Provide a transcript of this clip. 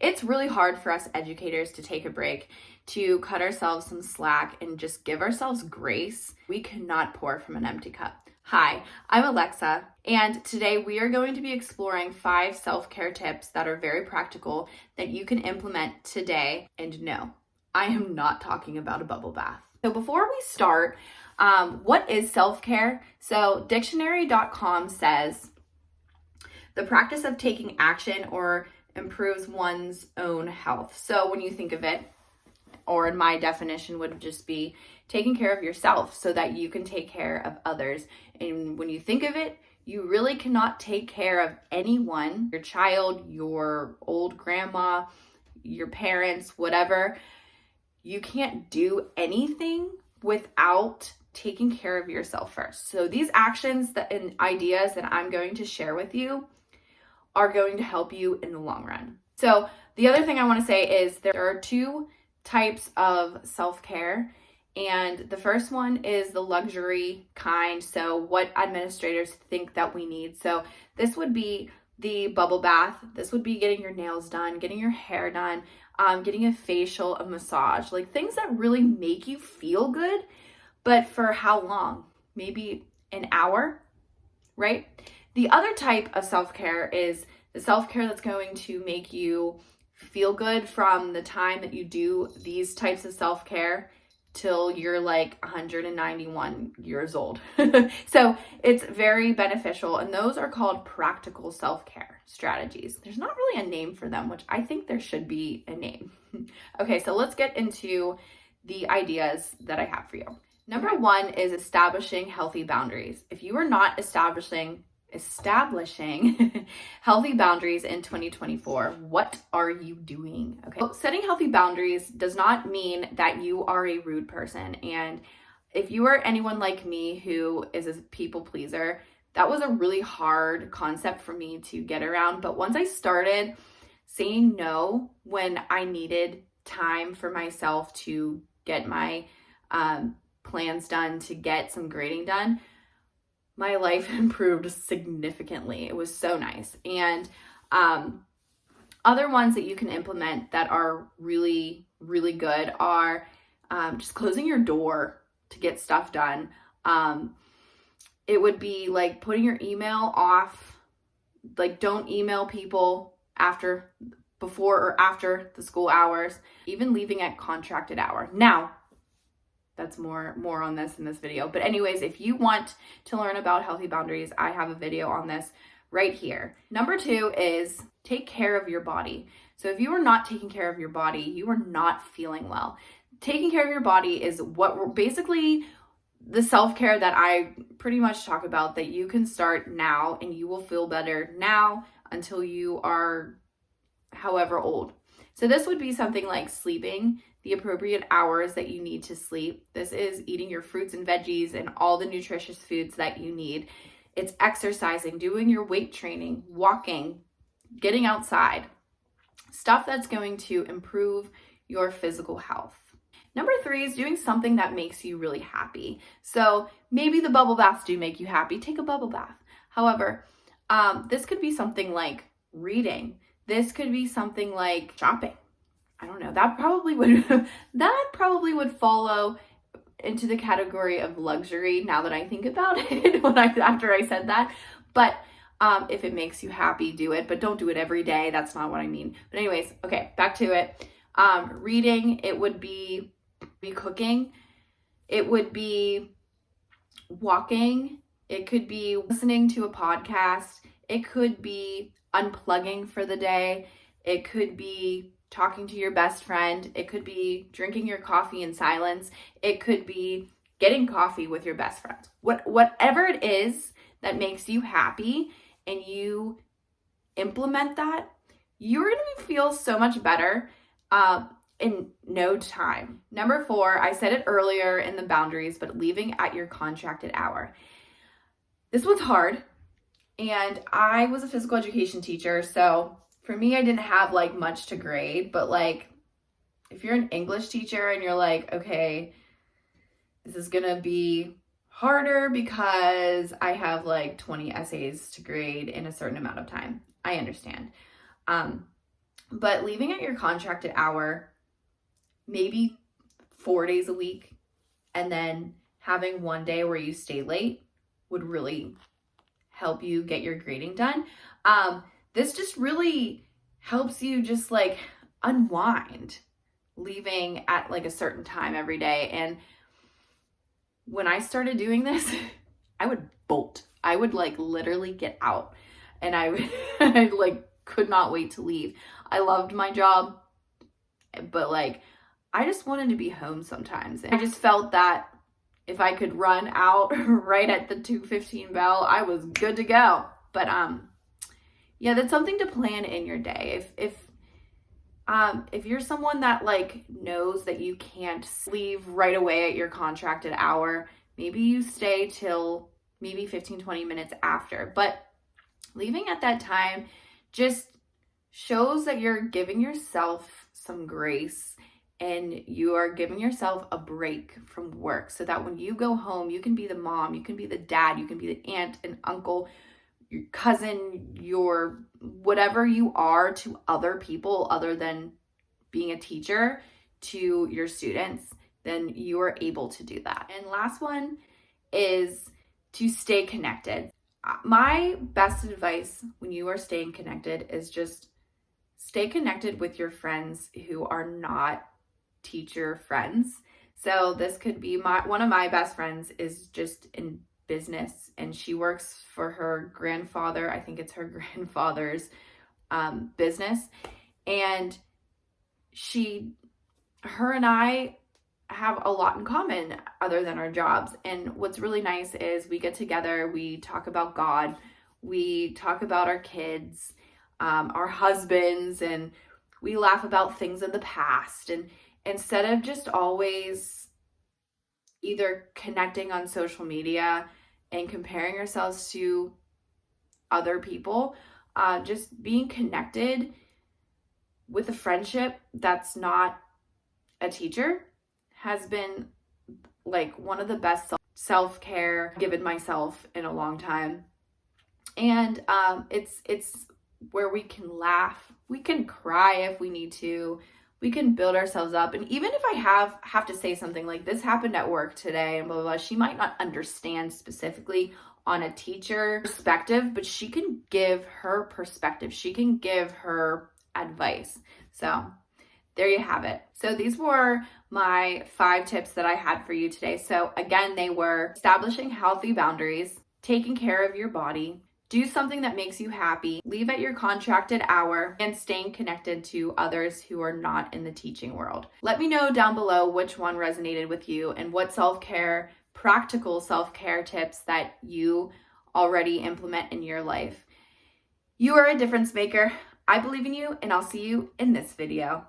It's really hard for us educators to take a break, to cut ourselves some slack and just give ourselves grace. We cannot pour from an empty cup. Hi, I'm Alexa, and today we are going to be exploring 5 self-care tips that are very practical that you can implement today. And no, I am not talking about a bubble bath. So before we start, what is self-care? So dictionary.com says the practice of taking action or improves one's own health. So when you think of it, or in my definition would just be taking care of yourself so that you can take care of others. And when you think of it, you really cannot take care of anyone, your child, your old grandma, your parents, whatever. You can't do anything without taking care of yourself first. So these actions and ideas that I'm going to share with you are going to help you in the long run. So the other thing I want to say is there are 2 types of self-care, and the first one is the luxury kind. So what administrators think that we need. So this would be the bubble bath. This would be getting your nails done, getting your hair done, getting a facial, a massage, like things that really make you feel good. But for how long? Maybe an hour, right? The other type of self-care is the self-care that's going to make you feel good from the time that you do these types of self-care till you're like 191 years old. So it's very beneficial, and those are called practical self-care strategies. There's not really a name for them, which I think there should be a name. Okay, so let's get into the ideas that I have for you. Number 1 is establishing healthy boundaries. If you are not establishing healthy boundaries in 2024, what are you doing? Okay, so setting healthy boundaries does not mean that you are a rude person. And if you are anyone like me who is a people pleaser, that was a really hard concept for me to get around. But once I started saying no when I needed time for myself to get my plans done, to get some grading done, my life improved significantly. It was so nice. And other ones that you can implement that are really, really good are just closing your door to get stuff done. It would be like putting your email off, like don't email people before or after the school hours, even leaving at contracted hour. Now, that's more on this in this video. But anyways, if you want to learn about healthy boundaries, I have a video on this right here. Number 2 is take care of your body. So if you are not taking care of your body, you are not feeling well. Taking care of your body is what we're basically the self-care that I pretty much talk about, that you can start now and you will feel better now until you are however old. So this would be something like sleeping the appropriate hours that you need to sleep. This is eating your fruits and veggies and all the nutritious foods that you need. It's exercising, doing your weight training, walking, getting outside, stuff that's going to improve your physical health. Number 3 is doing something that makes you really happy. So maybe the bubble baths do make you happy. Take a bubble bath. However, this could be something like reading. This could be something like shopping. I don't know. That probably would follow into the category of luxury now that I think about it after I said that. But if it makes you happy, do it, but don't do it every day. That's not what I mean. But anyways, okay, back to it. Reading, it would be cooking. It would be walking. It could be listening to a podcast. It could be unplugging for the day. It could be talking to your best friend. It could be drinking your coffee in silence. It could be getting coffee with your best friend. Whatever it is that makes you happy and you implement that, you're going to feel so much better in no time. Number 4, I said it earlier in the boundaries, but leaving at your contracted hour. This was hard, and I was a physical education teacher, so for me, I didn't have like much to grade, but like if you're an English teacher and you're like, okay, this is gonna be harder because I have like 20 essays to grade in a certain amount of time. I understand. But leaving at your contracted hour, maybe 4 days a week, and then having one day where you stay late would really help you get your grading done. This just really helps you just like unwind leaving at like a certain time every day. And when I started doing this, I would bolt. I would like literally get out, and I like could not wait to leave. I loved my job, but like I just wanted to be home sometimes. And I just felt that if I could run out right at the 2:15 bell, I was good to go. But yeah, that's something to plan in your day. If you're someone that like knows that you can't leave right away at your contracted hour, maybe you stay till maybe 15-20 minutes after. But leaving at that time just shows that you're giving yourself some grace and you are giving yourself a break from work, so that when you go home, you can be the mom, you can be the dad, you can be the aunt and uncle, your cousin, your whatever you are to other people other than being a teacher to your students, then you are able to do that. And last one is to stay connected. My best advice when you are staying connected is just stay connected with your friends who are not teacher friends. So this could be one of my best friends is just in business, and she works for her grandfather. I think it's her grandfather's business, and her and I have a lot in common other than our jobs. And what's really nice is we get together, we talk about God, we talk about our kids, our husbands, and we laugh about things in the past. And instead of just always either connecting on social media and comparing ourselves to other people, just being connected with a friendship that's not a teacher has been like one of the best self-care I've given myself in a long time. And it's where we can laugh, we can cry if we need to, we can build ourselves up. And even if I have to say something like this happened at work today and blah, blah, blah, she might not understand specifically on a teacher perspective, but she can give her perspective. She can give her advice. So there you have it. So these were my 5 tips that I had for you today. So again, they were establishing healthy boundaries, taking care of your body, do something that makes you happy, leave at your contracted hour, and staying connected to others who are not in the teaching world. Let me know down below which one resonated with you and what self-care, practical self-care tips that you already implement in your life. You are a difference maker. I believe in you, and I'll see you in this video.